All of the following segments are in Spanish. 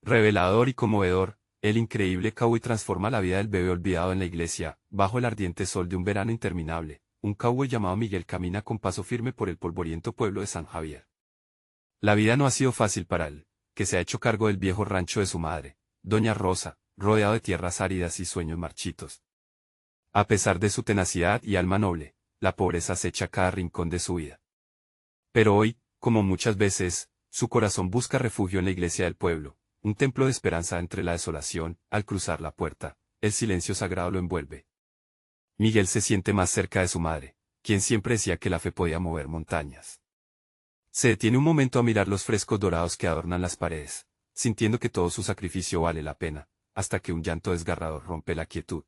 Revelador y conmovedor, el increíble cowboy transforma la vida del bebé olvidado en la iglesia, bajo el ardiente sol de un verano interminable. Un cowboy llamado Miguel camina con paso firme por el polvoriento pueblo de San Javier. La vida no ha sido fácil para él, que se ha hecho cargo del viejo rancho de su madre, Doña Rosa, rodeado de tierras áridas y sueños marchitos. A pesar de su tenacidad y alma noble, la pobreza acecha cada rincón de su vida. Pero hoy, como muchas veces, su corazón busca refugio en la iglesia del pueblo, un templo de esperanza entre la desolación. Al cruzar la puerta, el silencio sagrado lo envuelve. Miguel se siente más cerca de su madre, quien siempre decía que la fe podía mover montañas. Se detiene un momento a mirar los frescos dorados que adornan las paredes, sintiendo que todo su sacrificio vale la pena, hasta que un llanto desgarrador rompe la quietud.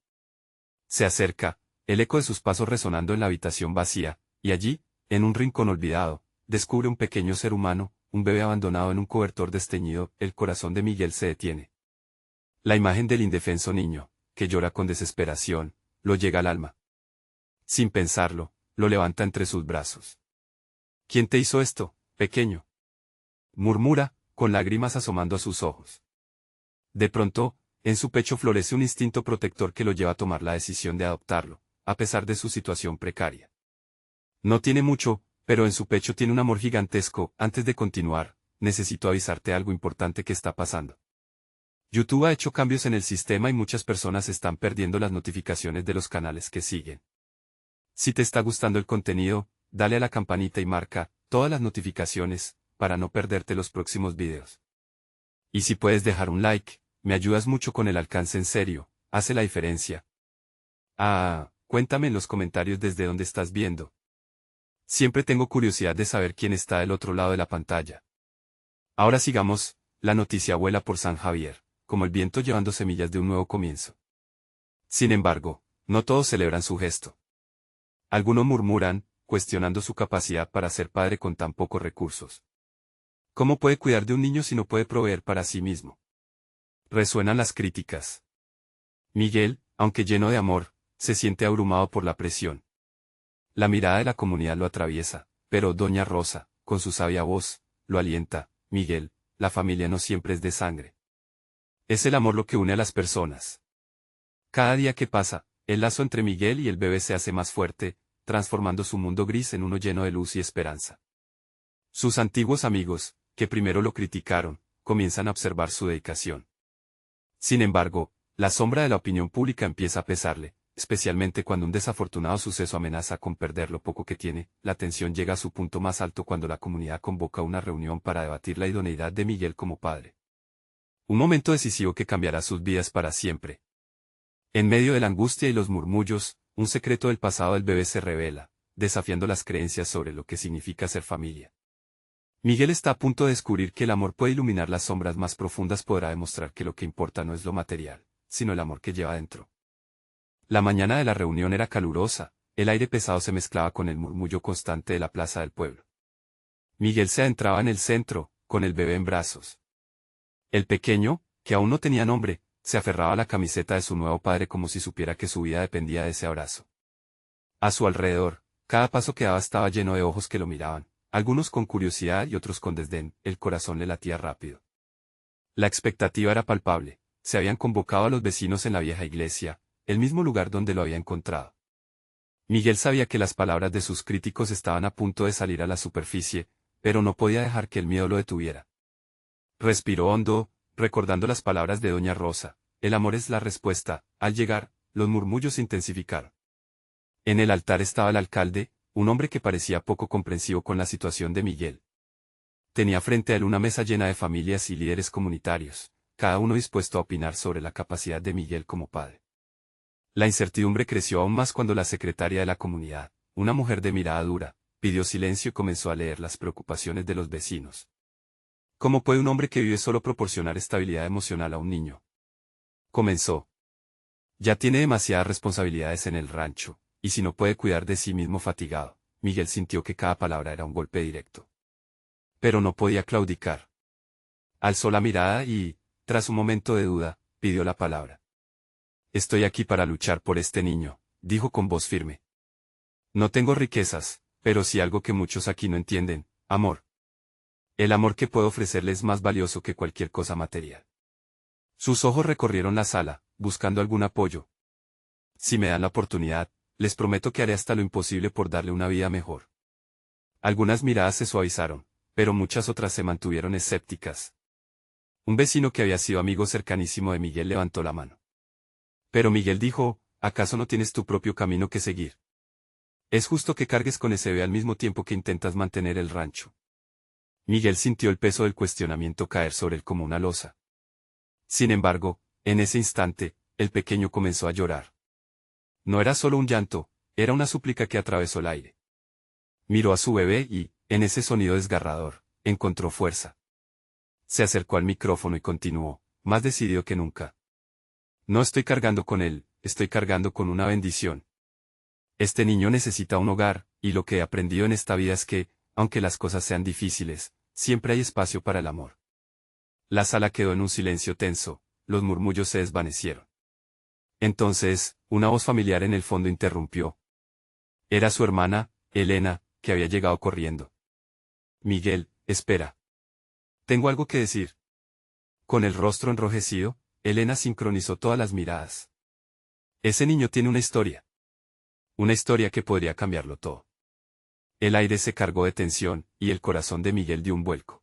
Se acerca, el eco de sus pasos resonando en la habitación vacía, y allí, en un rincón olvidado, descubre un pequeño ser humano, un bebé abandonado en un cobertor desteñido. El corazón de Miguel se detiene. La imagen del indefenso niño, que llora con desesperación, lo llega al alma. Sin pensarlo, lo levanta entre sus brazos. ¿Quién te hizo esto, pequeño?, murmura, con lágrimas asomando a sus ojos. De pronto, en su pecho florece un instinto protector que lo lleva a tomar la decisión de adoptarlo, a pesar de su situación precaria. No tiene mucho, pero en su pecho tiene un amor gigantesco. Antes de continuar, necesito avisarte algo importante que está pasando. YouTube ha hecho cambios en el sistema y muchas personas están perdiendo las notificaciones de los canales que siguen. Si te está gustando el contenido, dale a la campanita y marca todas las notificaciones, para no perderte los próximos videos. Y si puedes dejar un like, me ayudas mucho con el alcance. En serio, hace la diferencia. Cuéntame en los comentarios desde dónde estás viendo. Siempre tengo curiosidad de saber quién está del otro lado de la pantalla. Ahora sigamos, la noticia vuela por San Javier, como el viento llevando semillas de un nuevo comienzo. Sin embargo, no todos celebran su gesto. Algunos murmuran, cuestionando su capacidad para ser padre con tan pocos recursos. ¿Cómo puede cuidar de un niño si no puede proveer para sí mismo? Resuenan las críticas. Miguel, aunque lleno de amor, se siente abrumado por la presión. La mirada de la comunidad lo atraviesa, pero Doña Rosa, con su sabia voz, lo alienta. Miguel, la familia no siempre es de sangre. Es el amor lo que une a las personas. Cada día que pasa, el lazo entre Miguel y el bebé se hace más fuerte, transformando su mundo gris en uno lleno de luz y esperanza. Sus antiguos amigos, que primero lo criticaron, comienzan a observar su dedicación. Sin embargo, la sombra de la opinión pública empieza a pesarle, especialmente cuando un desafortunado suceso amenaza con perder lo poco que tiene. La tensión llega a su punto más alto cuando la comunidad convoca una reunión para debatir la idoneidad de Miguel como padre. Un momento decisivo que cambiará sus vidas para siempre. En medio de la angustia y los murmullos, un secreto del pasado del bebé se revela, desafiando las creencias sobre lo que significa ser familia. Miguel está a punto de descubrir que el amor puede iluminar las sombras más profundas. Podrá demostrar que lo que importa no es lo material, sino el amor que lleva dentro. La mañana de la reunión era calurosa, el aire pesado se mezclaba con el murmullo constante de la plaza del pueblo. Miguel se adentraba en el centro, con el bebé en brazos. El pequeño, que aún no tenía nombre, se aferraba a la camiseta de su nuevo padre como si supiera que su vida dependía de ese abrazo. A su alrededor, cada paso que daba estaba lleno de ojos que lo miraban, algunos con curiosidad y otros con desdén. El corazón le latía rápido. La expectativa era palpable. Se habían convocado a los vecinos en la vieja iglesia, el mismo lugar donde lo había encontrado. Miguel sabía que las palabras de sus críticos estaban a punto de salir a la superficie, pero no podía dejar que el miedo lo detuviera. Respiró hondo, recordando las palabras de Doña Rosa: el amor es la respuesta. Al llegar, los murmullos se intensificaron. En el altar estaba el alcalde, un hombre que parecía poco comprensivo con la situación de Miguel. Tenía frente a él una mesa llena de familias y líderes comunitarios, cada uno dispuesto a opinar sobre la capacidad de Miguel como padre. La incertidumbre creció aún más cuando la secretaria de la comunidad, una mujer de mirada dura, pidió silencio y comenzó a leer las preocupaciones de los vecinos. ¿Cómo puede un hombre que vive solo proporcionar estabilidad emocional a un niño? Comenzó. Ya tiene demasiadas responsabilidades en el rancho, y si no puede cuidar de sí mismo fatigado. Miguel sintió que cada palabra era un golpe directo. Pero no podía claudicar. Alzó la mirada y, tras un momento de duda, pidió la palabra. Estoy aquí para luchar por este niño, dijo con voz firme. No tengo riquezas, pero sí algo que muchos aquí no entienden: amor. El amor que puedo ofrecerle es más valioso que cualquier cosa material. Sus ojos recorrieron la sala, buscando algún apoyo. Si me dan la oportunidad, les prometo que haré hasta lo imposible por darle una vida mejor. Algunas miradas se suavizaron, pero muchas otras se mantuvieron escépticas. Un vecino que había sido amigo cercanísimo de Miguel levantó la mano. Pero Miguel dijo, ¿acaso no tienes tu propio camino que seguir? Es justo que cargues con ese bebé al mismo tiempo que intentas mantener el rancho. Miguel sintió el peso del cuestionamiento caer sobre él como una losa. Sin embargo, en ese instante, el pequeño comenzó a llorar. No era solo un llanto, era una súplica que atravesó el aire. Miró a su bebé y, en ese sonido desgarrador, encontró fuerza. Se acercó al micrófono y continuó, más decidido que nunca. No estoy cargando con él, estoy cargando con una bendición. Este niño necesita un hogar, y lo que he aprendido en esta vida es que, aunque las cosas sean difíciles, siempre hay espacio para el amor. La sala quedó en un silencio tenso, los murmullos se desvanecieron. Entonces, una voz familiar en el fondo interrumpió. Era su hermana, Elena, que había llegado corriendo. Miguel, espera. Tengo algo que decir. Con el rostro enrojecido, Elena sincronizó todas las miradas. Ese niño tiene una historia. Una historia que podría cambiarlo todo. El aire se cargó de tensión, y el corazón de Miguel dio un vuelco.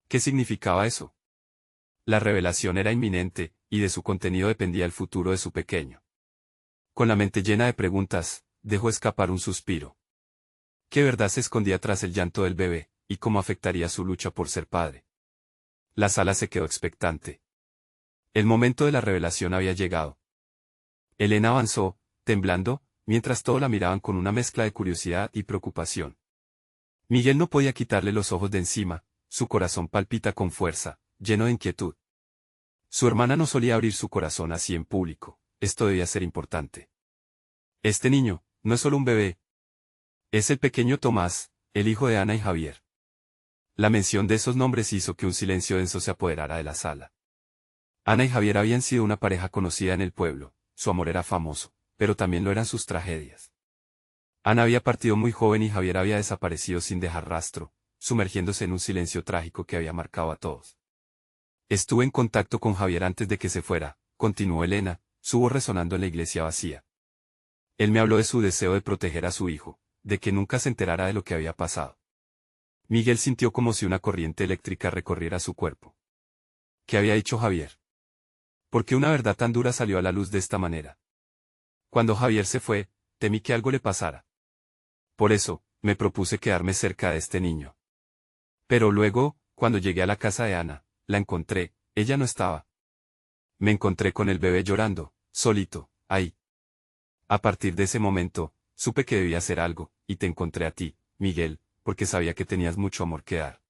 ¿Qué significaba eso? La revelación era inminente, y de su contenido dependía el futuro de su pequeño. Con la mente llena de preguntas, dejó escapar un suspiro. ¿Qué verdad se escondía tras el llanto del bebé, y cómo afectaría su lucha por ser padre? La sala se quedó expectante. El momento de la revelación había llegado. Elena avanzó, temblando, mientras todos la miraban con una mezcla de curiosidad y preocupación. Miguel no podía quitarle los ojos de encima, su corazón palpita con fuerza, lleno de inquietud. Su hermana no solía abrir su corazón así en público, esto debía ser importante. Este niño, no es solo un bebé. Es el pequeño Tomás, el hijo de Ana y Javier. La mención de esos nombres hizo que un silencio denso se apoderara de la sala. Ana y Javier habían sido una pareja conocida en el pueblo, su amor era famoso, pero también lo eran sus tragedias. Ana había partido muy joven y Javier había desaparecido sin dejar rastro, sumergiéndose en un silencio trágico que había marcado a todos. Estuve en contacto con Javier antes de que se fuera, continuó Elena, su voz resonando en la iglesia vacía. Él me habló de su deseo de proteger a su hijo, de que nunca se enterara de lo que había pasado. Miguel sintió como si una corriente eléctrica recorriera su cuerpo. ¿Qué había dicho Javier? ¿Por qué una verdad tan dura salió a la luz de esta manera? Cuando Javier se fue, temí que algo le pasara. Por eso, me propuse quedarme cerca de este niño. Pero luego, cuando llegué a la casa de Ana, la encontré, ella no estaba. Me encontré con el bebé llorando, solito, ahí. A partir de ese momento, supe que debía hacer algo, y te encontré a ti, Miguel, porque sabía que tenías mucho amor que dar.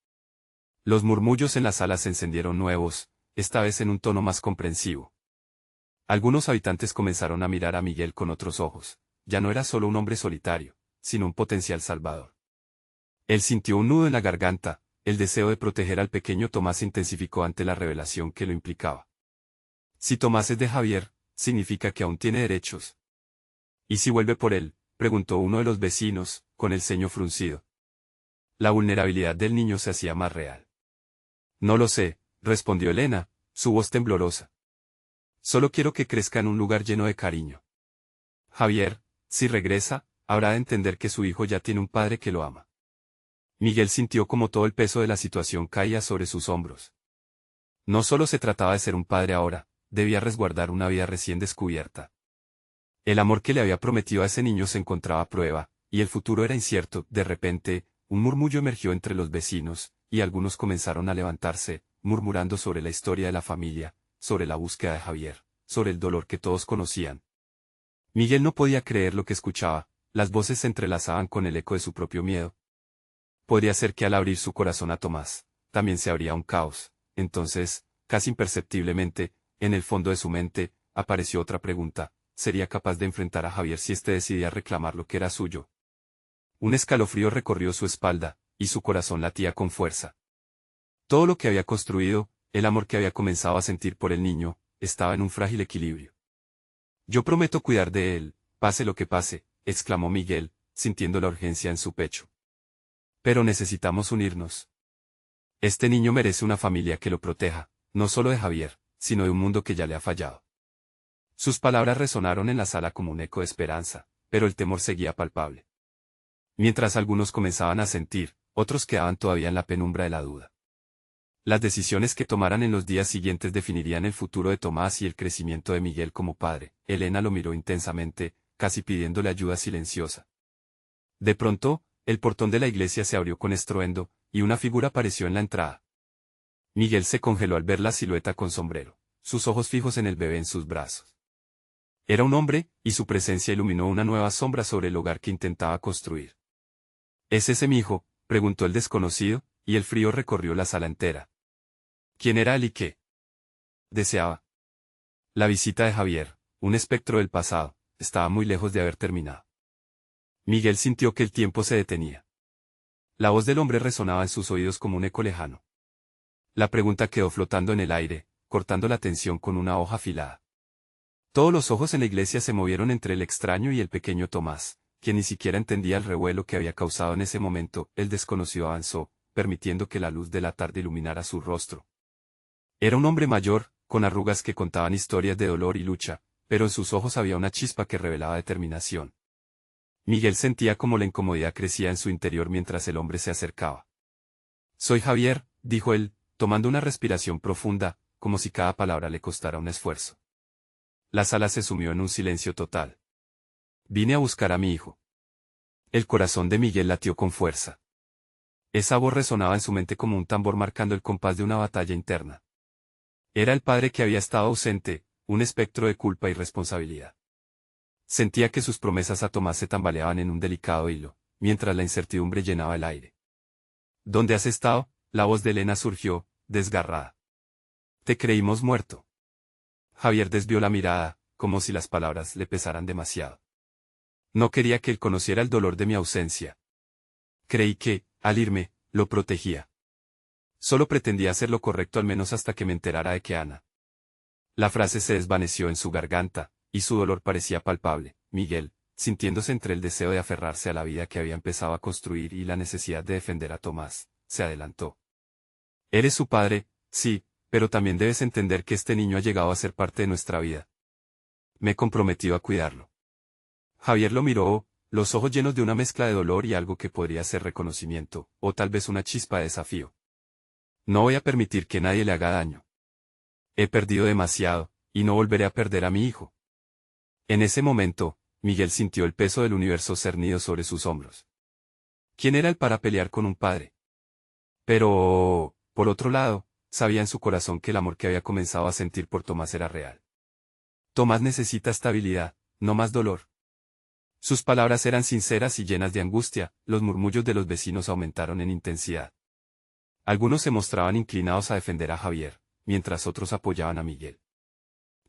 Los murmullos en la sala se encendieron nuevos, esta vez en un tono más comprensivo. Algunos habitantes comenzaron a mirar a Miguel con otros ojos, ya no era solo un hombre solitario, sino un potencial salvador. Él sintió un nudo en la garganta, el deseo de proteger al pequeño Tomás se intensificó ante la revelación que lo implicaba. Si Tomás es de Javier, significa que aún tiene derechos. ¿Y si vuelve por él?, preguntó uno de los vecinos, con el ceño fruncido. La vulnerabilidad del niño se hacía más real. No lo sé, respondió Elena, su voz temblorosa. Solo quiero que crezca en un lugar lleno de cariño. Javier, si regresa, habrá de entender que su hijo ya tiene un padre que lo ama. Miguel sintió como todo el peso de la situación caía sobre sus hombros. No solo se trataba de ser un padre ahora, debía resguardar una vida recién descubierta. El amor que le había prometido a ese niño se encontraba a prueba, y el futuro era incierto. De repente, un murmullo emergió entre los vecinos, y algunos comenzaron a levantarse, murmurando sobre la historia de la familia, sobre la búsqueda de Javier, sobre el dolor que todos conocían. Miguel no podía creer lo que escuchaba, las voces se entrelazaban con el eco de su propio miedo. Podría ser que al abrir su corazón a Tomás, también se abría un caos. Entonces, casi imperceptiblemente, en el fondo de su mente, apareció otra pregunta: ¿sería capaz de enfrentar a Javier si éste decidía reclamar lo que era suyo? Un escalofrío recorrió su espalda, y su corazón latía con fuerza. Todo lo que había construido, el amor que había comenzado a sentir por el niño, estaba en un frágil equilibrio. Yo prometo cuidar de él, pase lo que pase, exclamó Miguel, sintiendo la urgencia en su pecho. Pero necesitamos unirnos. Este niño merece una familia que lo proteja, no solo de Javier, sino de un mundo que ya le ha fallado. Sus palabras resonaron en la sala como un eco de esperanza, pero el temor seguía palpable. Mientras algunos comenzaban a sentir, otros quedaban todavía en la penumbra de la duda. Las decisiones que tomaran en los días siguientes definirían el futuro de Tomás y el crecimiento de Miguel como padre. Elena lo miró intensamente, casi pidiéndole ayuda silenciosa. De pronto, el portón de la iglesia se abrió con estruendo, y una figura apareció en la entrada. Miguel se congeló al ver la silueta con sombrero, sus ojos fijos en el bebé en sus brazos. Era un hombre, y su presencia iluminó una nueva sombra sobre el hogar que intentaba construir. ¿Es ese mi hijo?, preguntó el desconocido, y el frío recorrió la sala entera. ¿Quién era él y qué deseaba? La visita de Javier, un espectro del pasado, estaba muy lejos de haber terminado. Miguel sintió que el tiempo se detenía. La voz del hombre resonaba en sus oídos como un eco lejano. La pregunta quedó flotando en el aire, cortando la tensión con una hoja afilada. Todos los ojos en la iglesia se movieron entre el extraño y el pequeño Tomás, quien ni siquiera entendía el revuelo que había causado en ese momento. El desconocido avanzó, permitiendo que la luz de la tarde iluminara su rostro. Era un hombre mayor, con arrugas que contaban historias de dolor y lucha, pero en sus ojos había una chispa que revelaba determinación. Miguel sentía como la incomodidad crecía en su interior mientras el hombre se acercaba. «Soy Javier», dijo él, tomando una respiración profunda, como si cada palabra le costara un esfuerzo. La sala se sumió en un silencio total. «Vine a buscar a mi hijo». El corazón de Miguel latió con fuerza. Esa voz resonaba en su mente como un tambor marcando el compás de una batalla interna. Era el padre que había estado ausente, un espectro de culpa y responsabilidad. Sentía que sus promesas a Tomás se tambaleaban en un delicado hilo, mientras la incertidumbre llenaba el aire. ¿Dónde has estado?, la voz de Elena surgió, desgarrada. Te creímos muerto. Javier desvió la mirada, como si las palabras le pesaran demasiado. No quería que él conociera el dolor de mi ausencia. Creí que, al irme, lo protegía. Solo pretendía hacer lo correcto al menos hasta que me enterara de que Ana. La frase se desvaneció en su garganta, y su dolor parecía palpable. Miguel, sintiéndose entre el deseo de aferrarse a la vida que había empezado a construir y la necesidad de defender a Tomás, se adelantó. Eres su padre, sí, pero también debes entender que este niño ha llegado a ser parte de nuestra vida. Me he comprometido a cuidarlo. Javier lo miró, los ojos llenos de una mezcla de dolor y algo que podría ser reconocimiento, o tal vez una chispa de desafío. No voy a permitir que nadie le haga daño. He perdido demasiado, y no volveré a perder a mi hijo. En ese momento, Miguel sintió el peso del universo cernido sobre sus hombros. ¿Quién era él para pelear con un padre? Pero, por otro lado, sabía en su corazón que el amor que había comenzado a sentir por Tomás era real. Tomás necesita estabilidad, no más dolor. Sus palabras eran sinceras y llenas de angustia, los murmullos de los vecinos aumentaron en intensidad. Algunos se mostraban inclinados a defender a Javier, mientras otros apoyaban a Miguel.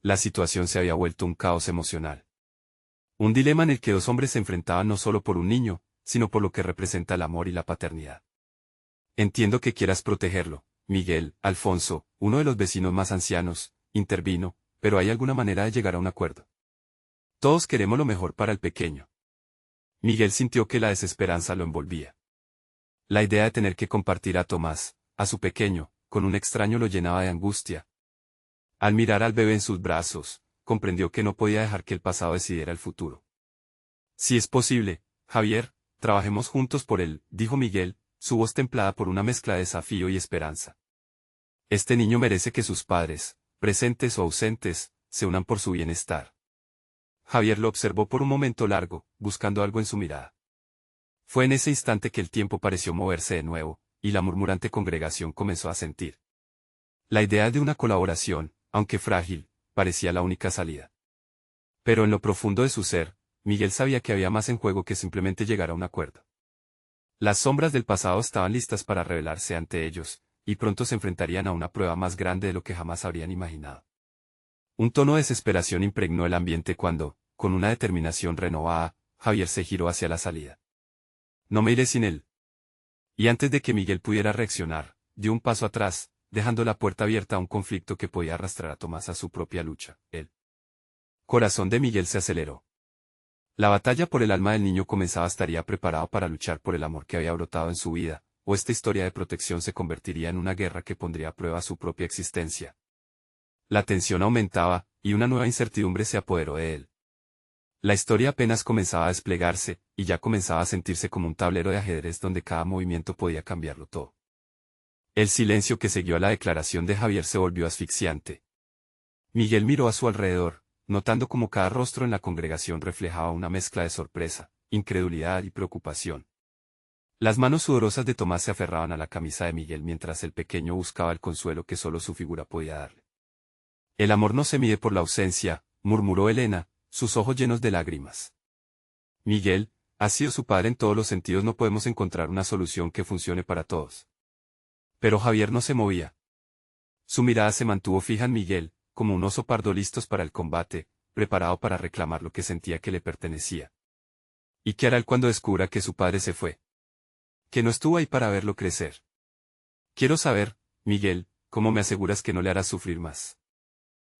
La situación se había vuelto un caos emocional. Un dilema en el que dos hombres se enfrentaban no solo por un niño, sino por lo que representa el amor y la paternidad. Entiendo que quieras protegerlo, Miguel. Alfonso, uno de los vecinos más ancianos, intervino, pero ¿hay alguna manera de llegar a un acuerdo? Todos queremos lo mejor para el pequeño. Miguel sintió que la desesperanza lo envolvía. La idea de tener que compartir a Tomás, a su pequeño, con un extraño lo llenaba de angustia. Al mirar al bebé en sus brazos, comprendió que no podía dejar que el pasado decidiera el futuro. Si es posible, Javier, trabajemos juntos por él, dijo Miguel, su voz templada por una mezcla de desafío y esperanza. Este niño merece que sus padres, presentes o ausentes, se unan por su bienestar. Javier lo observó por un momento largo, buscando algo en su mirada. Fue en ese instante que el tiempo pareció moverse de nuevo, y la murmurante congregación comenzó a sentir. La idea de una colaboración, aunque frágil, parecía la única salida. Pero en lo profundo de su ser, Miguel sabía que había más en juego que simplemente llegar a un acuerdo. Las sombras del pasado estaban listas para revelarse ante ellos, y pronto se enfrentarían a una prueba más grande de lo que jamás habrían imaginado. Un tono de desesperación impregnó el ambiente cuando, con una determinación renovada, Javier se giró hacia la salida. No me iré sin él. Y antes de que Miguel pudiera reaccionar, dio un paso atrás, dejando la puerta abierta a un conflicto que podía arrastrar a Tomás a su propia lucha. El corazón de Miguel se aceleró. La batalla por el alma del niño comenzaba. Estaría preparado para luchar por el amor que había brotado en su vida, o esta historia de protección se convertiría en una guerra que pondría a prueba su propia existencia. La tensión aumentaba, y una nueva incertidumbre se apoderó de él. La historia apenas comenzaba a desplegarse, y ya comenzaba a sentirse como un tablero de ajedrez donde cada movimiento podía cambiarlo todo. El silencio que siguió a la declaración de Javier se volvió asfixiante. Miguel miró a su alrededor, notando cómo cada rostro en la congregación reflejaba una mezcla de sorpresa, incredulidad y preocupación. Las manos sudorosas de Tomás se aferraban a la camisa de Miguel mientras el pequeño buscaba el consuelo que solo su figura podía darle. El amor no se mide por la ausencia, murmuró Elena, sus ojos llenos de lágrimas. Miguel, has sido su padre en todos los sentidos, no podemos encontrar una solución que funcione para todos. Pero Javier no se movía. Su mirada se mantuvo fija en Miguel, como un oso pardo listos para el combate, preparado para reclamar lo que sentía que le pertenecía. ¿Y qué hará él cuando descubra que su padre se fue? Que no estuvo ahí para verlo crecer. Quiero saber, Miguel, ¿cómo me aseguras que no le harás sufrir más?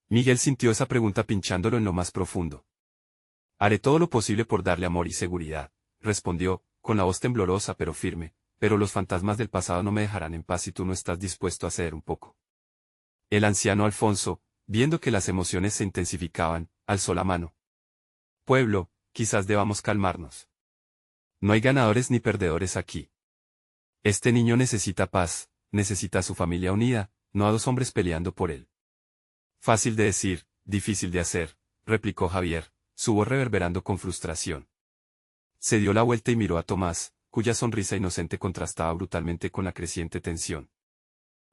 Miguel sintió esa pregunta pinchándolo en lo más profundo. Haré todo lo posible por darle amor y seguridad, respondió, con la voz temblorosa pero firme, pero los fantasmas del pasado no me dejarán en paz si tú no estás dispuesto a ceder un poco. El anciano Alfonso, viendo que las emociones se intensificaban, alzó la mano. Pueblo, quizás debamos calmarnos. No hay ganadores ni perdedores aquí. Este niño necesita paz, necesita a su familia unida, no a dos hombres peleando por él. Fácil de decir, difícil de hacer, replicó Javier, su voz reverberando con frustración. Se dio la vuelta y miró a Tomás, cuya sonrisa inocente contrastaba brutalmente con la creciente tensión.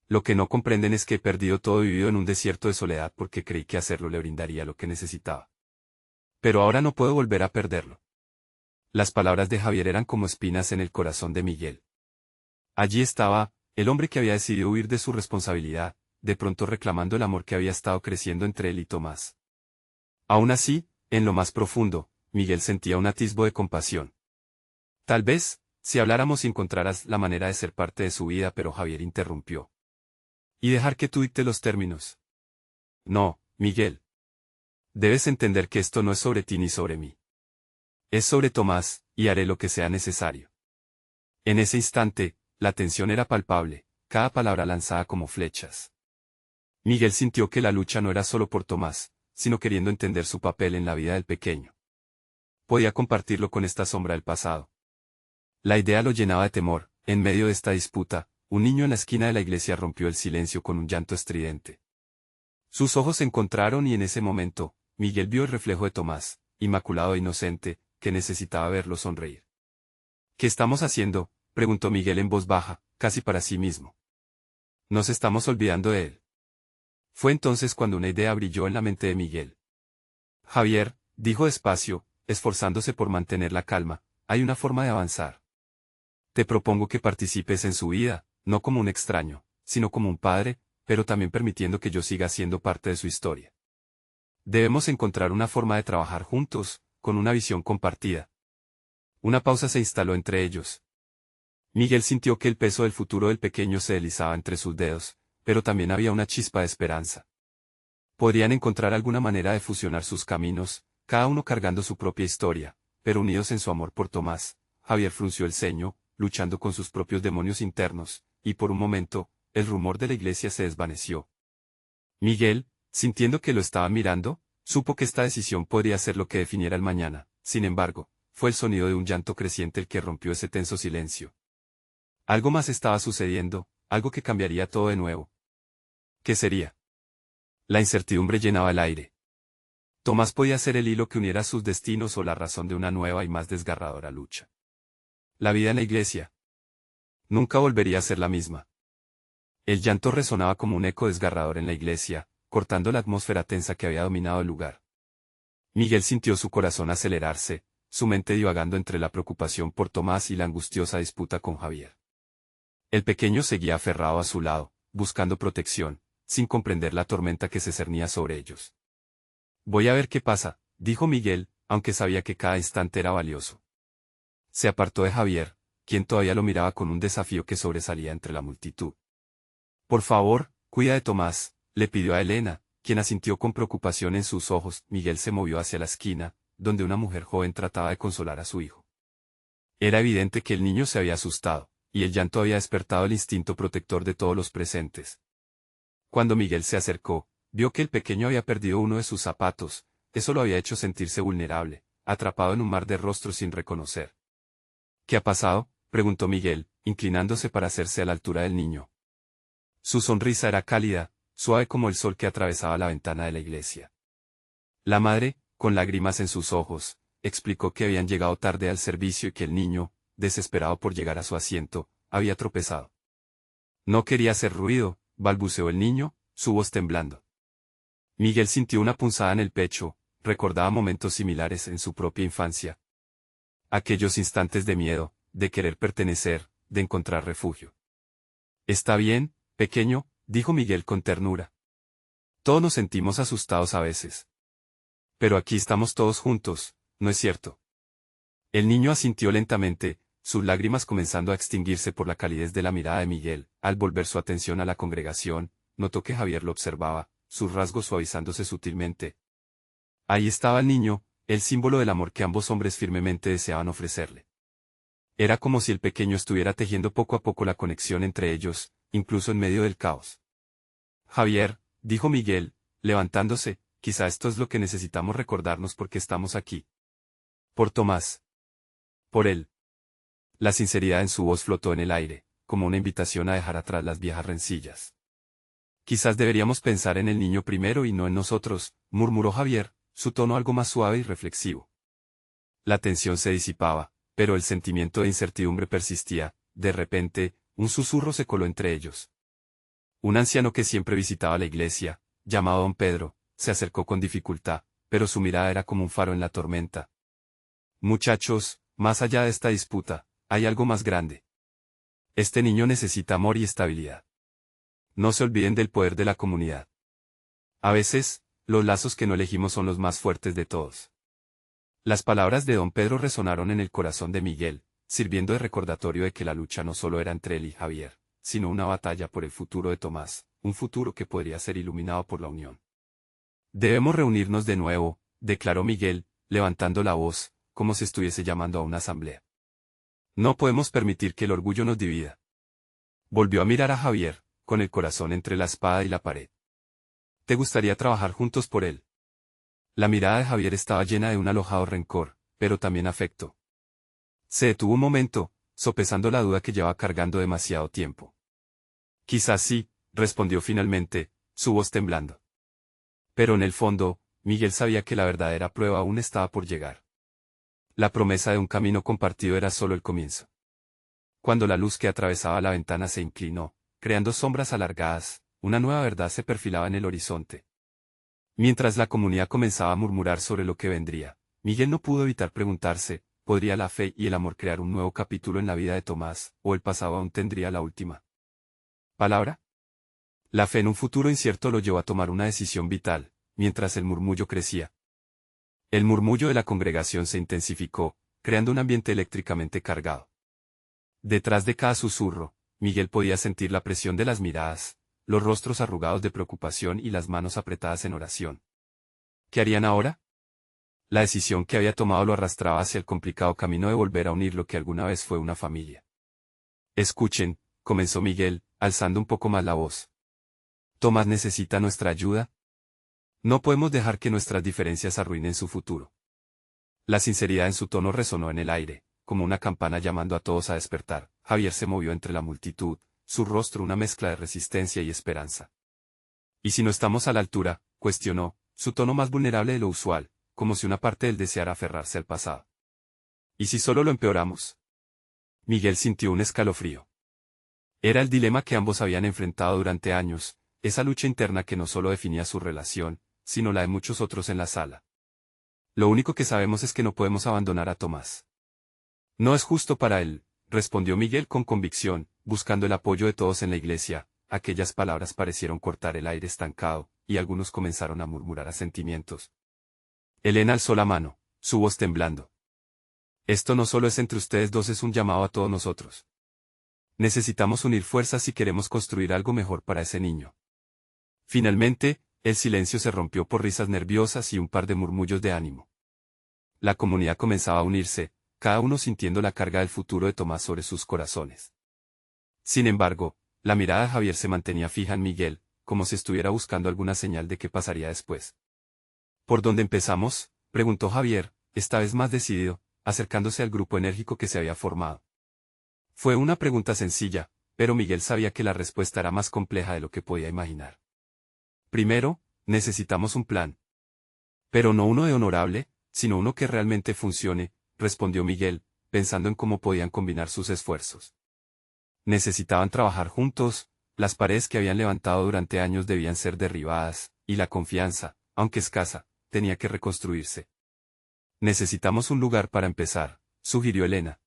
Lo que no comprenden es que he perdido todo vivido en un desierto de soledad porque creí que hacerlo le brindaría lo que necesitaba. Pero ahora no puedo volver a perderlo. Las palabras de Javier eran como espinas en el corazón de Miguel. Allí estaba, el hombre que había decidido huir de su responsabilidad, de pronto reclamando el amor que había estado creciendo entre él y Tomás. Aún así, en lo más profundo, Miguel sentía un atisbo de compasión. Tal vez, si habláramos encontraras la manera de ser parte de su vida, pero Javier interrumpió. Y dejar que tú dictes los términos. No, Miguel. Debes entender que esto no es sobre ti ni sobre mí. Es sobre Tomás, y haré lo que sea necesario. En ese instante, la tensión era palpable, cada palabra lanzada como flechas. Miguel sintió que la lucha no era solo por Tomás, sino queriendo entender su papel en la vida del pequeño. Podía compartirlo con esta sombra del pasado. La idea lo llenaba de temor. En medio de esta disputa, un niño en la esquina de la iglesia rompió el silencio con un llanto estridente. Sus ojos se encontraron y en ese momento, Miguel vio el reflejo de Tomás, inmaculado e inocente, que necesitaba verlo sonreír. ¿Qué estamos haciendo?, preguntó Miguel en voz baja, casi para sí mismo. Nos estamos olvidando de él. Fue entonces cuando una idea brilló en la mente de Miguel. Javier, dijo despacio, esforzándose por mantener la calma, hay una forma de avanzar. Te propongo que participes en su vida, no como un extraño, sino como un padre, pero también permitiendo que yo siga siendo parte de su historia. Debemos encontrar una forma de trabajar juntos, con una visión compartida. Una pausa se instaló entre ellos. Miguel sintió que el peso del futuro del pequeño se deslizaba entre sus dedos, pero también había una chispa de esperanza. Podrían encontrar alguna manera de fusionar sus caminos, cada uno cargando su propia historia, pero unidos en su amor por Tomás. Javier frunció el ceño, luchando con sus propios demonios internos, y por un momento, el rumor de la iglesia se desvaneció. Miguel, sintiendo que lo estaban mirando, supo que esta decisión podría ser lo que definiera el mañana. Sin embargo, fue el sonido de un llanto creciente el que rompió ese tenso silencio. Algo más estaba sucediendo, algo que cambiaría todo de nuevo. ¿Qué sería? La incertidumbre llenaba el aire. Tomás podía ser el hilo que uniera sus destinos o la razón de una nueva y más desgarradora lucha. La vida en la iglesia nunca volvería a ser la misma. El llanto resonaba como un eco desgarrador en la iglesia, cortando la atmósfera tensa que había dominado el lugar. Miguel sintió su corazón acelerarse, su mente divagando entre la preocupación por Tomás y la angustiosa disputa con Javier. El pequeño seguía aferrado a su lado, buscando protección, sin comprender la tormenta que se cernía sobre ellos. Voy a ver qué pasa, dijo Miguel, aunque sabía que cada instante era valioso. Se apartó de Javier, quien todavía lo miraba con un desafío que sobresalía entre la multitud. Por favor, cuida de Tomás, le pidió a Elena, quien asintió con preocupación en sus ojos. Miguel se movió hacia la esquina, donde una mujer joven trataba de consolar a su hijo. Era evidente que el niño se había asustado, y el llanto había despertado el instinto protector de todos los presentes. Cuando Miguel se acercó, vio que el pequeño había perdido uno de sus zapatos. Eso lo había hecho sentirse vulnerable, atrapado en un mar de rostros sin reconocer. ¿Qué ha pasado?, preguntó Miguel, inclinándose para hacerse a la altura del niño. Su sonrisa era cálida, suave como el sol que atravesaba la ventana de la iglesia. La madre, con lágrimas en sus ojos, explicó que habían llegado tarde al servicio y que el niño, desesperado por llegar a su asiento, había tropezado. No quería hacer ruido, balbuceó el niño, su voz temblando. Miguel sintió una punzada en el pecho, recordaba momentos similares en su propia infancia. Aquellos instantes de miedo, de querer pertenecer, de encontrar refugio. Está bien, pequeño, dijo Miguel con ternura. Todos nos sentimos asustados a veces. Pero aquí estamos todos juntos, ¿no es cierto? El niño asintió lentamente, sus lágrimas comenzando a extinguirse por la calidez de la mirada de Miguel. Al volver su atención a la congregación, notó que Javier lo observaba, sus rasgos suavizándose sutilmente. Ahí estaba el niño, el símbolo del amor que ambos hombres firmemente deseaban ofrecerle. Era como si el pequeño estuviera tejiendo poco a poco la conexión entre ellos, incluso en medio del caos. Javier, dijo Miguel, levantándose, quizá esto es lo que necesitamos recordarnos porque estamos aquí. Por Tomás. Por él. La sinceridad en su voz flotó en el aire, como una invitación a dejar atrás las viejas rencillas. Quizás deberíamos pensar en el niño primero y no en nosotros, murmuró Javier, su tono algo más suave y reflexivo. La tensión se disipaba, pero el sentimiento de incertidumbre persistía. De repente, un susurro se coló entre ellos. Un anciano que siempre visitaba la iglesia, llamado don Pedro, se acercó con dificultad, pero su mirada era como un faro en la tormenta. Muchachos, más allá de esta disputa, hay algo más grande. Este niño necesita amor y estabilidad. No se olviden del poder de la comunidad. A veces, los lazos que no elegimos son los más fuertes de todos. Las palabras de don Pedro resonaron en el corazón de Miguel, sirviendo de recordatorio de que la lucha no solo era entre él y Javier, sino una batalla por el futuro de Tomás, un futuro que podría ser iluminado por la unión. Debemos reunirnos de nuevo, declaró Miguel, levantando la voz, como si estuviese llamando a una asamblea. No podemos permitir que el orgullo nos divida. Volvió a mirar a Javier, con el corazón entre la espada y la pared. ¿Te gustaría trabajar juntos por él? La mirada de Javier estaba llena de un alojado rencor, pero también afecto. Se detuvo un momento, sopesando la duda que llevaba cargando demasiado tiempo. Quizás sí, respondió finalmente, su voz temblando. Pero en el fondo, Miguel sabía que la verdadera prueba aún estaba por llegar. La promesa de un camino compartido era solo el comienzo. Cuando la luz que atravesaba la ventana se inclinó, creando sombras alargadas, una nueva verdad se perfilaba en el horizonte. Mientras la comunidad comenzaba a murmurar sobre lo que vendría, Miguel no pudo evitar preguntarse, ¿podría la fe y el amor crear un nuevo capítulo en la vida de Tomás, o el pasado aún tendría la última palabra? La fe en un futuro incierto lo llevó a tomar una decisión vital, mientras el murmullo crecía. El murmullo de la congregación se intensificó, creando un ambiente eléctricamente cargado. Detrás de cada susurro, Miguel podía sentir la presión de las miradas, los rostros arrugados de preocupación y las manos apretadas en oración. ¿Qué harían ahora? La decisión que había tomado lo arrastraba hacia el complicado camino de volver a unir lo que alguna vez fue una familia. Escuchen, comenzó Miguel, alzando un poco más la voz. ¿Tomás necesita nuestra ayuda? No podemos dejar que nuestras diferencias arruinen su futuro. La sinceridad en su tono resonó en el aire, como una campana llamando a todos a despertar. Javier se movió entre la multitud, su rostro una mezcla de resistencia y esperanza. ¿Y si no estamos a la altura?, cuestionó, su tono más vulnerable de lo usual, como si una parte de él deseara aferrarse al pasado. ¿Y si solo lo empeoramos? Miguel sintió un escalofrío. Era el dilema que ambos habían enfrentado durante años, esa lucha interna que no solo definía su relación, sino la de muchos otros en la sala. Lo único que sabemos es que no podemos abandonar a Tomás. No es justo para él, respondió Miguel con convicción, buscando el apoyo de todos en la iglesia. Aquellas palabras parecieron cortar el aire estancado, y algunos comenzaron a murmurar asentimientos. Elena alzó la mano, su voz temblando. Esto no solo es entre ustedes dos, es un llamado a todos nosotros. Necesitamos unir fuerzas si queremos construir algo mejor para ese niño. Finalmente, el silencio se rompió por risas nerviosas y un par de murmullos de ánimo. La comunidad comenzaba a unirse, cada uno sintiendo la carga del futuro de Tomás sobre sus corazones. Sin embargo, la mirada de Javier se mantenía fija en Miguel, como si estuviera buscando alguna señal de qué pasaría después. ¿Por dónde empezamos?, preguntó Javier, esta vez más decidido, acercándose al grupo enérgico que se había formado. Fue una pregunta sencilla, pero Miguel sabía que la respuesta era más compleja de lo que podía imaginar. Primero, necesitamos un plan. Pero no uno de honorable, sino uno que realmente funcione, respondió Miguel, pensando en cómo podían combinar sus esfuerzos. Necesitaban trabajar juntos, las paredes que habían levantado durante años debían ser derribadas, y la confianza, aunque escasa, tenía que reconstruirse. Necesitamos un lugar para empezar, sugirió Elena.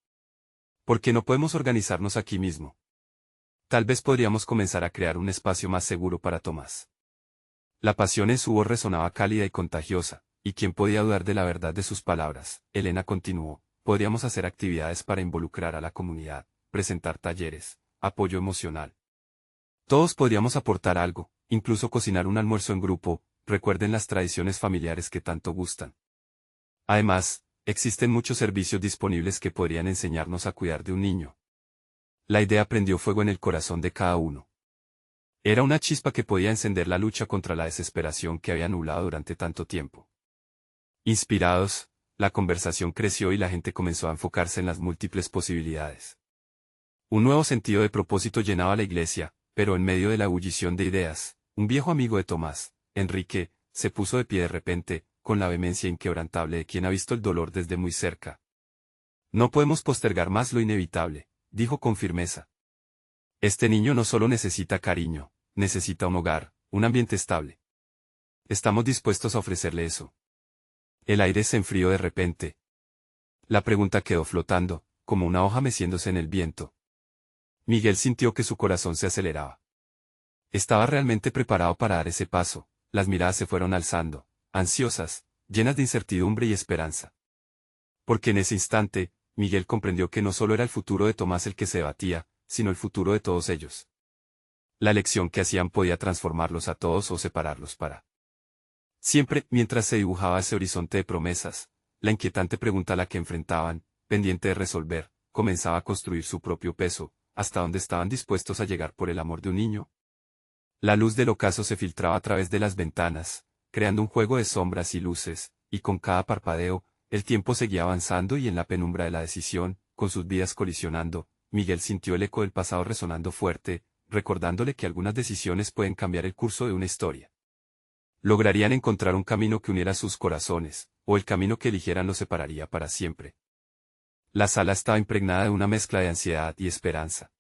¿Por qué no podemos organizarnos aquí mismo? Tal vez podríamos comenzar a crear un espacio más seguro para Tomás. La pasión en su voz resonaba cálida y contagiosa, y quién podía dudar de la verdad de sus palabras. Elena continuó, podríamos hacer actividades para involucrar a la comunidad, presentar talleres, apoyo emocional. Todos podríamos aportar algo, incluso cocinar un almuerzo en grupo, recuerden las tradiciones familiares que tanto gustan. Además, existen muchos servicios disponibles que podrían enseñarnos a cuidar de un niño. La idea prendió fuego en el corazón de cada uno. Era una chispa que podía encender la lucha contra la desesperación que había nublado durante tanto tiempo. Inspirados, la conversación creció y la gente comenzó a enfocarse en las múltiples posibilidades. Un nuevo sentido de propósito llenaba la iglesia, pero en medio de la ebullición de ideas, un viejo amigo de Tomás, Enrique, se puso de pie de repente, con la vehemencia inquebrantable de quien ha visto el dolor desde muy cerca. No podemos postergar más lo inevitable, dijo con firmeza. Este niño no solo necesita cariño, necesita un hogar, un ambiente estable. Estamos dispuestos a ofrecerle eso. El aire se enfrió de repente. La pregunta quedó flotando, como una hoja meciéndose en el viento. Miguel sintió que su corazón se aceleraba. Estaba realmente preparado para dar ese paso, las miradas se fueron alzando, ansiosas, llenas de incertidumbre y esperanza. Porque en ese instante, Miguel comprendió que no solo era el futuro de Tomás el que se debatía, sino el futuro de todos ellos. La elección que hacían podía transformarlos a todos o separarlos para siempre. Mientras se dibujaba ese horizonte de promesas, la inquietante pregunta a la que enfrentaban, pendiente de resolver, comenzaba a construir su propio peso, hasta dónde estaban dispuestos a llegar por el amor de un niño. La luz del ocaso se filtraba a través de las ventanas, creando un juego de sombras y luces, y con cada parpadeo, el tiempo seguía avanzando y en la penumbra de la decisión, con sus vidas colisionando, Miguel sintió el eco del pasado resonando fuerte, recordándole que algunas decisiones pueden cambiar el curso de una historia. Lograrían encontrar un camino que uniera sus corazones, o el camino que eligieran los separaría para siempre. La sala estaba impregnada de una mezcla de ansiedad y esperanza.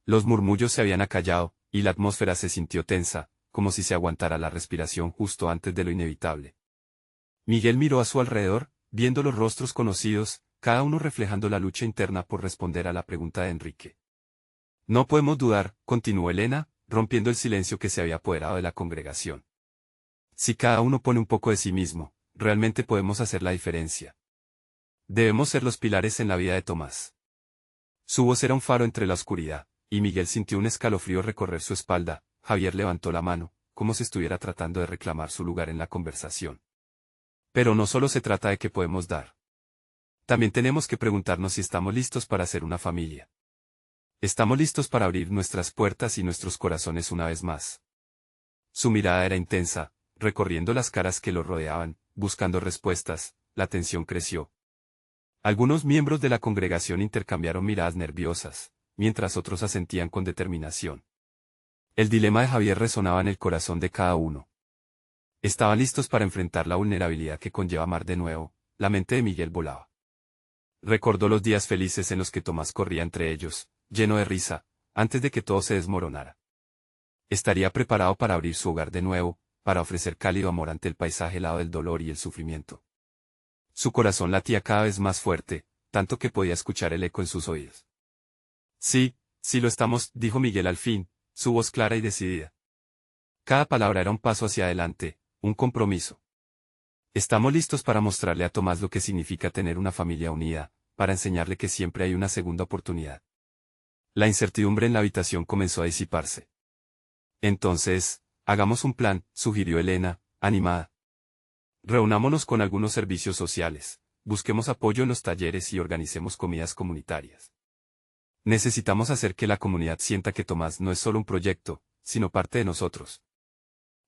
Los murmullos se habían acallado, y la atmósfera se sintió tensa, como si se aguantara la respiración justo antes de lo inevitable. Miguel miró a su alrededor, viendo los rostros conocidos, cada uno reflejando la lucha interna por responder a la pregunta de Enrique. No podemos dudar, continuó Elena, rompiendo el silencio que se había apoderado de la congregación. Si cada uno pone un poco de sí mismo, realmente podemos hacer la diferencia. Debemos ser los pilares en la vida de Tomás. Su voz era un faro entre la oscuridad, y Miguel sintió un escalofrío recorrer su espalda. Javier levantó la mano, como si estuviera tratando de reclamar su lugar en la conversación. Pero no solo se trata de qué podemos dar. También tenemos que preguntarnos si estamos listos para ser una familia. Estamos listos para abrir nuestras puertas y nuestros corazones una vez más. Su mirada era intensa, recorriendo las caras que lo rodeaban, buscando respuestas. La tensión creció. Algunos miembros de la congregación intercambiaron miradas nerviosas, mientras otros asentían con determinación. El dilema de Javier resonaba en el corazón de cada uno. Estaban listos para enfrentar la vulnerabilidad que conlleva amar de nuevo. La mente de Miguel volaba. Recordó los días felices en los que Tomás corría entre ellos, lleno de risa, antes de que todo se desmoronara. Estaría preparado para abrir su hogar de nuevo, para ofrecer cálido amor ante el paisaje helado del dolor y el sufrimiento. Su corazón latía cada vez más fuerte, tanto que podía escuchar el eco en sus oídos. Sí, sí lo estamos, dijo Miguel al fin, su voz clara y decidida. Cada palabra era un paso hacia adelante, un compromiso. Estamos listos para mostrarle a Tomás lo que significa tener una familia unida, para enseñarle que siempre hay una segunda oportunidad. La incertidumbre en la habitación comenzó a disiparse. Entonces, hagamos un plan, sugirió Elena, animada. Reunámonos con algunos servicios sociales, busquemos apoyo en los talleres y organicemos comidas comunitarias. Necesitamos hacer que la comunidad sienta que Tomás no es solo un proyecto, sino parte de nosotros.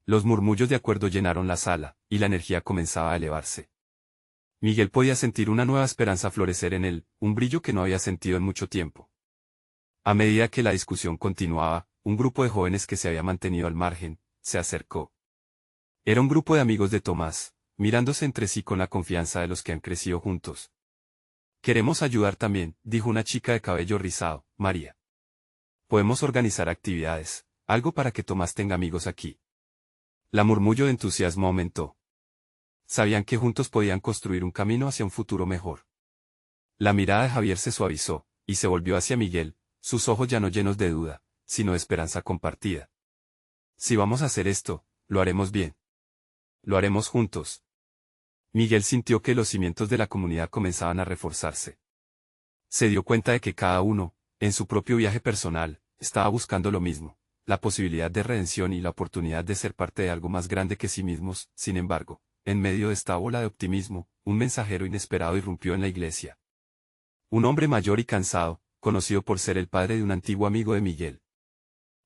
Los murmullos de acuerdo llenaron la sala, y la energía comenzaba a elevarse. Miguel podía sentir una nueva esperanza florecer en él, un brillo que no había sentido en mucho tiempo. A medida que la discusión continuaba, un grupo de jóvenes que se había mantenido al margen, se acercó. Era un grupo de amigos de Tomás, mirándose entre sí con la confianza de los que han crecido juntos. Queremos ayudar también, dijo una chica de cabello rizado, María. Podemos organizar actividades, algo para que Tomás tenga amigos aquí. La murmullo de entusiasmo aumentó. Sabían que juntos podían construir un camino hacia un futuro mejor. La mirada de Javier se suavizó, y se volvió hacia Miguel, sus ojos ya no llenos de duda, sino de esperanza compartida. Si vamos a hacer esto, lo haremos bien. Lo haremos juntos. Miguel sintió que los cimientos de la comunidad comenzaban a reforzarse. Se dio cuenta de que cada uno, en su propio viaje personal, estaba buscando lo mismo, la posibilidad de redención y la oportunidad de ser parte de algo más grande que sí mismos. Sin embargo, en medio de esta ola de optimismo, un mensajero inesperado irrumpió en la iglesia. Un hombre mayor y cansado, conocido por ser el padre de un antiguo amigo de Miguel.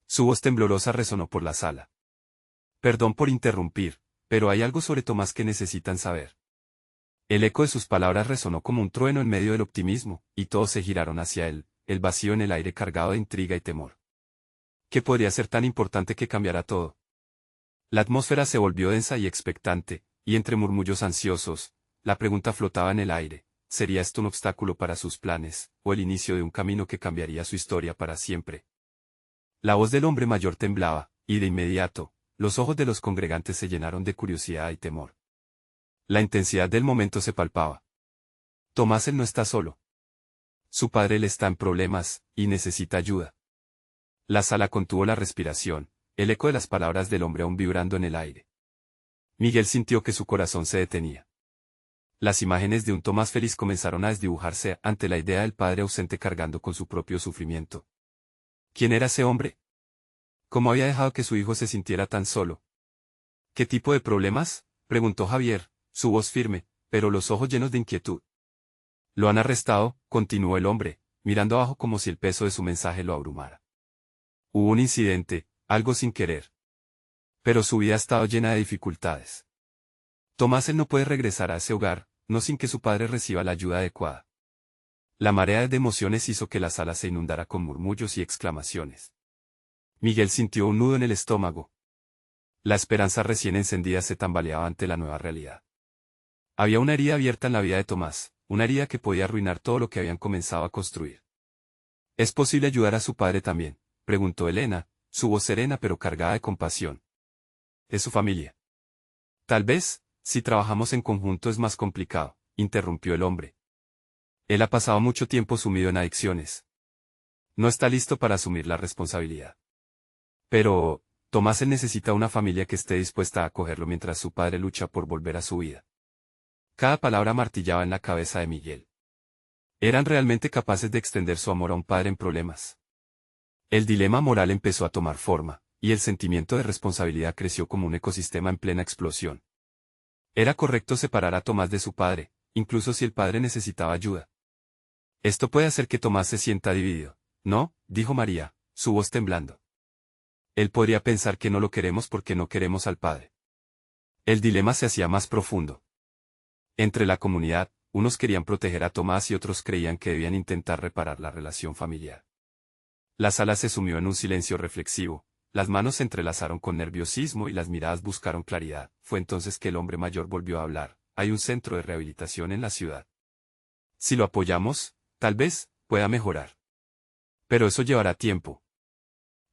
Su voz temblorosa resonó por la sala. Perdón por interrumpir, pero hay algo sobre Tomás que necesitan saber. El eco de sus palabras resonó como un trueno en medio del optimismo, y todos se giraron hacia él, el vacío en el aire cargado de intriga y temor. ¿Qué podría ser tan importante que cambiara todo? La atmósfera se volvió densa y expectante, y entre murmullos ansiosos, la pregunta flotaba en el aire: ¿sería esto un obstáculo para sus planes, o el inicio de un camino que cambiaría su historia para siempre? La voz del hombre mayor temblaba, y de inmediato, los ojos de los congregantes se llenaron de curiosidad y temor. La intensidad del momento se palpaba. Tomás, él no está solo. Su padre le está en problemas, y necesita ayuda. La sala contuvo la respiración, el eco de las palabras del hombre aún vibrando en el aire. Miguel sintió que su corazón se detenía. Las imágenes de un Tomás feliz comenzaron a desdibujarse ante la idea del padre ausente cargando con su propio sufrimiento. ¿Quién era ese hombre? ¿Cómo había dejado que su hijo se sintiera tan solo? ¿Qué tipo de problemas?, preguntó Javier, su voz firme, pero los ojos llenos de inquietud. Lo han arrestado, continuó el hombre, mirando abajo como si el peso de su mensaje lo abrumara. Hubo un incidente, algo sin querer. Pero su vida ha estado llena de dificultades. Tomás, él no puede regresar a ese hogar, no sin que su padre reciba la ayuda adecuada. La marea de emociones hizo que la sala se inundara con murmullos y exclamaciones. Miguel sintió un nudo en el estómago. La esperanza recién encendida se tambaleaba ante la nueva realidad. Había una herida abierta en la vida de Tomás, una herida que podía arruinar todo lo que habían comenzado a construir. ¿Es posible ayudar a su padre también?, preguntó Elena, su voz serena pero cargada de compasión. ¿Es su familia? Tal vez, si trabajamos en conjunto es más complicado, interrumpió el hombre. Él ha pasado mucho tiempo sumido en adicciones. No está listo para asumir la responsabilidad. Pero, Tomás, él necesita una familia que esté dispuesta a acogerlo mientras su padre lucha por volver a su vida. Cada palabra martillaba en la cabeza de Miguel. ¿Eran realmente capaces de extender su amor a un padre en problemas? El dilema moral empezó a tomar forma, y el sentimiento de responsabilidad creció como un ecosistema en plena explosión. Era correcto separar a Tomás de su padre, incluso si el padre necesitaba ayuda. Esto puede hacer que Tomás se sienta dividido, ¿no?, dijo María, su voz temblando. Él podría pensar que no lo queremos porque no queremos al padre. El dilema se hacía más profundo. Entre la comunidad, unos querían proteger a Tomás y otros creían que debían intentar reparar la relación familiar. La sala se sumió en un silencio reflexivo, las manos se entrelazaron con nerviosismo y las miradas buscaron claridad. Fue entonces que el hombre mayor volvió a hablar: hay un centro de rehabilitación en la ciudad. Si lo apoyamos, tal vez, pueda mejorar. Pero eso llevará tiempo.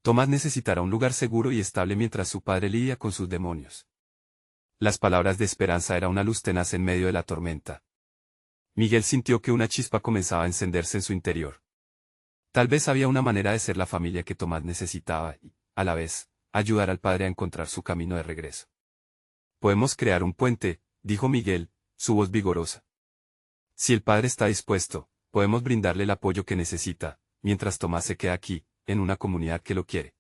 Tomás necesitará un lugar seguro y estable mientras su padre lidia con sus demonios. Las palabras de esperanza eran una luz tenaz en medio de la tormenta. Miguel sintió que una chispa comenzaba a encenderse en su interior. Tal vez había una manera de ser la familia que Tomás necesitaba y, a la vez, ayudar al padre a encontrar su camino de regreso. Podemos crear un puente, dijo Miguel, su voz vigorosa. Si el padre está dispuesto, podemos brindarle el apoyo que necesita, mientras Tomás se queda aquí, en una comunidad que lo quiere.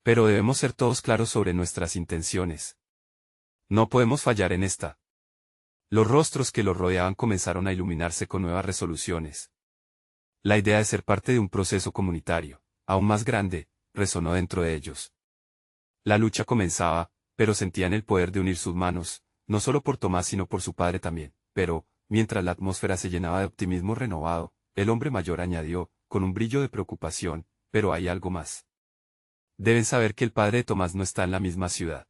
Pero debemos ser todos claros sobre nuestras intenciones. No podemos fallar en esta. Los rostros que lo rodeaban comenzaron a iluminarse con nuevas resoluciones. La idea de ser parte de un proceso comunitario, aún más grande, resonó dentro de ellos. La lucha comenzaba, pero sentían el poder de unir sus manos, no solo por Tomás sino por su padre también. Pero, mientras la atmósfera se llenaba de optimismo renovado, el hombre mayor añadió, con un brillo de preocupación, pero hay algo más. Deben saber que el padre de Tomás no está en la misma ciudad.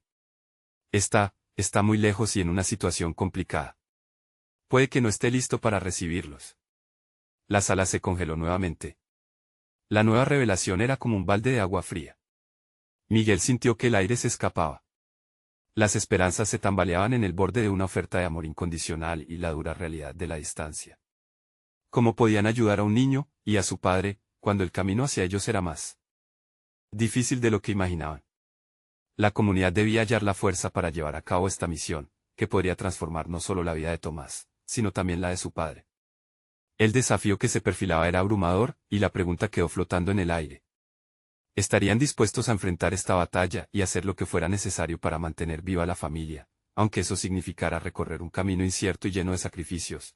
Está muy lejos y en una situación complicada. Puede que no esté listo para recibirlos. La sala se congeló nuevamente. La nueva revelación era como un balde de agua fría. Miguel sintió que el aire se escapaba. Las esperanzas se tambaleaban en el borde de una oferta de amor incondicional y la dura realidad de la distancia. ¿Cómo podían ayudar a un niño, y a su padre, cuando el camino hacia ellos era más difícil de lo que imaginaban? La comunidad debía hallar la fuerza para llevar a cabo esta misión, que podría transformar no solo la vida de Tomás, sino también la de su padre. El desafío que se perfilaba era abrumador, y la pregunta quedó flotando en el aire. ¿Estarían dispuestos a enfrentar esta batalla y hacer lo que fuera necesario para mantener viva la familia, aunque eso significara recorrer un camino incierto y lleno de sacrificios?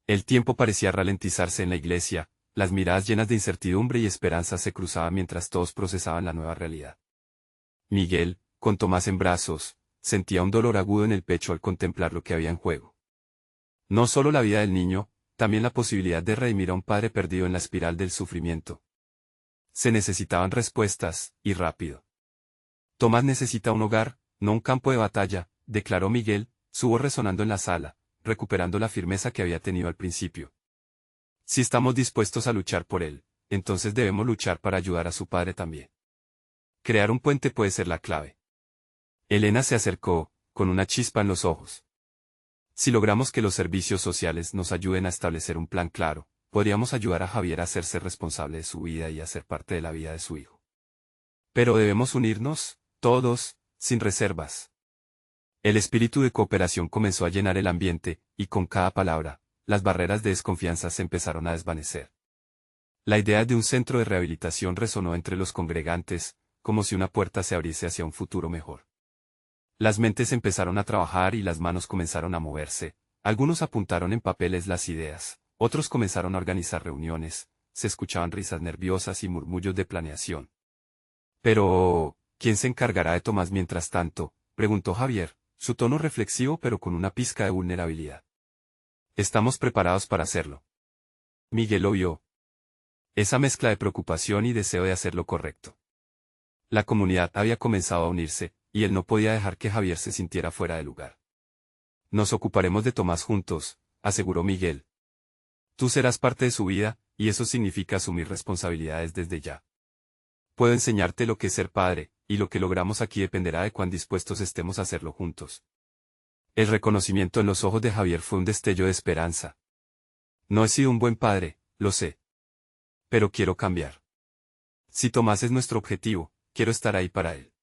El tiempo parecía ralentizarse en la iglesia, las miradas llenas de incertidumbre y esperanza se cruzaban mientras todos procesaban la nueva realidad. Miguel, con Tomás en brazos, sentía un dolor agudo en el pecho al contemplar lo que había en juego. No solo la vida del niño, también la posibilidad de redimir a un padre perdido en la espiral del sufrimiento. Se necesitaban respuestas, y rápido. Tomás necesita un hogar, no un campo de batalla, declaró Miguel, su voz resonando en la sala, recuperando la firmeza que había tenido al principio. Si estamos dispuestos a luchar por él, entonces debemos luchar para ayudar a su padre también. Crear un puente puede ser la clave. Elena se acercó, con una chispa en los ojos. Si logramos que los servicios sociales nos ayuden a establecer un plan claro, podríamos ayudar a Javier a hacerse responsable de su vida y a ser parte de la vida de su hijo. Pero debemos unirnos, todos, sin reservas. El espíritu de cooperación comenzó a llenar el ambiente, y con cada palabra, las barreras de desconfianza se empezaron a desvanecer. La idea de un centro de rehabilitación resonó entre los congregantes, como si una puerta se abriese hacia un futuro mejor. Las mentes empezaron a trabajar y las manos comenzaron a moverse, algunos apuntaron en papeles las ideas, otros comenzaron a organizar reuniones, se escuchaban risas nerviosas y murmullos de planeación. Pero, ¿quién se encargará de Tomás mientras tanto?, preguntó Javier, su tono reflexivo pero con una pizca de vulnerabilidad. Estamos preparados para hacerlo. Miguel lo vio. Esa mezcla de preocupación y deseo de hacer lo correcto. La comunidad había comenzado a unirse, y él no podía dejar que Javier se sintiera fuera de lugar. Nos ocuparemos de Tomás juntos, aseguró Miguel. Tú serás parte de su vida, y eso significa asumir responsabilidades desde ya. Puedo enseñarte lo que es ser padre, y lo que logramos aquí dependerá de cuán dispuestos estemos a hacerlo juntos. El reconocimiento en los ojos de Javier fue un destello de esperanza. No he sido un buen padre, lo sé. Pero quiero cambiar. Si Tomás es nuestro objetivo, quiero estar ahí para él.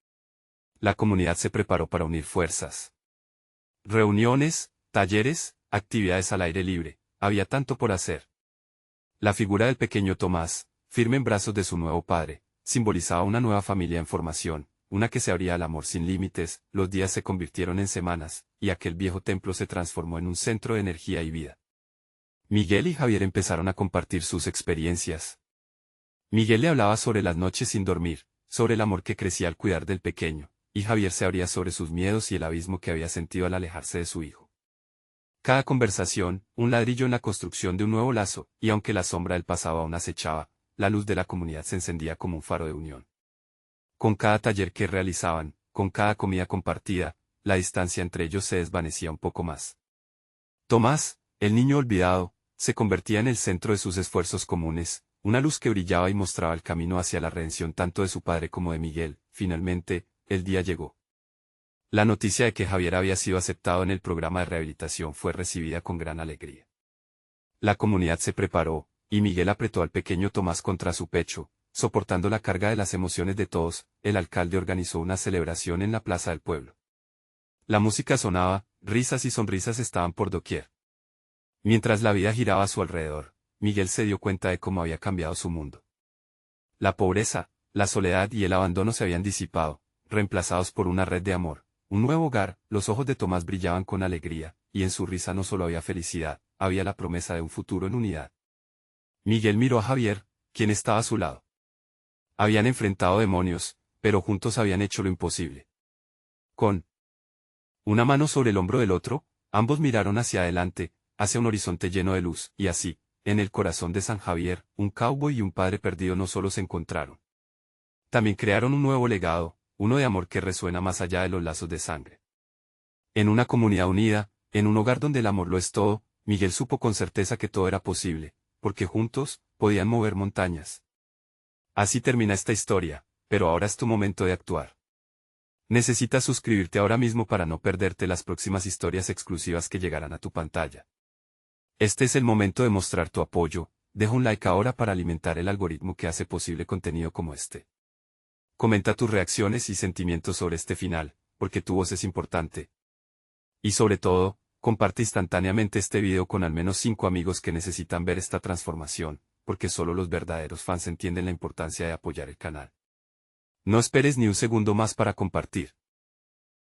La comunidad se preparó para unir fuerzas. Reuniones, talleres, actividades al aire libre, había tanto por hacer. La figura del pequeño Tomás, firme en brazos de su nuevo padre, simbolizaba una nueva familia en formación, una que se abría al amor sin límites. Los días se convirtieron en semanas, y aquel viejo templo se transformó en un centro de energía y vida. Miguel y Javier empezaron a compartir sus experiencias. Miguel le hablaba sobre las noches sin dormir, sobre el amor que crecía al cuidar del pequeño, y Javier se abría sobre sus miedos y el abismo que había sentido al alejarse de su hijo. Cada conversación, un ladrillo en la construcción de un nuevo lazo, y aunque la sombra del pasado aún acechaba, la luz de la comunidad se encendía como un faro de unión. Con cada taller que realizaban, con cada comida compartida, la distancia entre ellos se desvanecía un poco más. Tomás, el niño olvidado, se convertía en el centro de sus esfuerzos comunes, una luz que brillaba y mostraba el camino hacia la redención tanto de su padre como de Miguel. Finalmente, el día llegó. La noticia de que Javier había sido aceptado en el programa de rehabilitación fue recibida con gran alegría. La comunidad se preparó, y Miguel apretó al pequeño Tomás contra su pecho, soportando la carga de las emociones de todos. El alcalde organizó una celebración en la plaza del pueblo. La música sonaba, risas y sonrisas estaban por doquier. Mientras la vida giraba a su alrededor, Miguel se dio cuenta de cómo había cambiado su mundo. La pobreza, la soledad y el abandono se habían disipado, reemplazados por una red de amor, un nuevo hogar. Los ojos de Tomás brillaban con alegría, y en su risa no solo había felicidad, había la promesa de un futuro en unidad. Miguel miró a Javier, quien estaba a su lado. Habían enfrentado demonios, pero juntos habían hecho lo imposible. Con una mano sobre el hombro del otro, ambos miraron hacia adelante, hacia un horizonte lleno de luz, y así, en el corazón de San Javier, un cowboy y un padre perdido no solo se encontraron. También crearon un nuevo legado, uno de amor que resuena más allá de los lazos de sangre. En una comunidad unida, en un hogar donde el amor lo es todo, Miguel supo con certeza que todo era posible, porque juntos, podían mover montañas. Así termina esta historia, pero ahora es tu momento de actuar. Necesitas suscribirte ahora mismo para no perderte las próximas historias exclusivas que llegarán a tu pantalla. Este es el momento de mostrar tu apoyo, deja un like ahora para alimentar el algoritmo que hace posible contenido como este. Comenta tus reacciones y sentimientos sobre este final, porque tu voz es importante. Y sobre todo, comparte instantáneamente este video con al menos 5 amigos que necesitan ver esta transformación, porque solo los verdaderos fans entienden la importancia de apoyar el canal. No esperes ni un segundo más para compartir.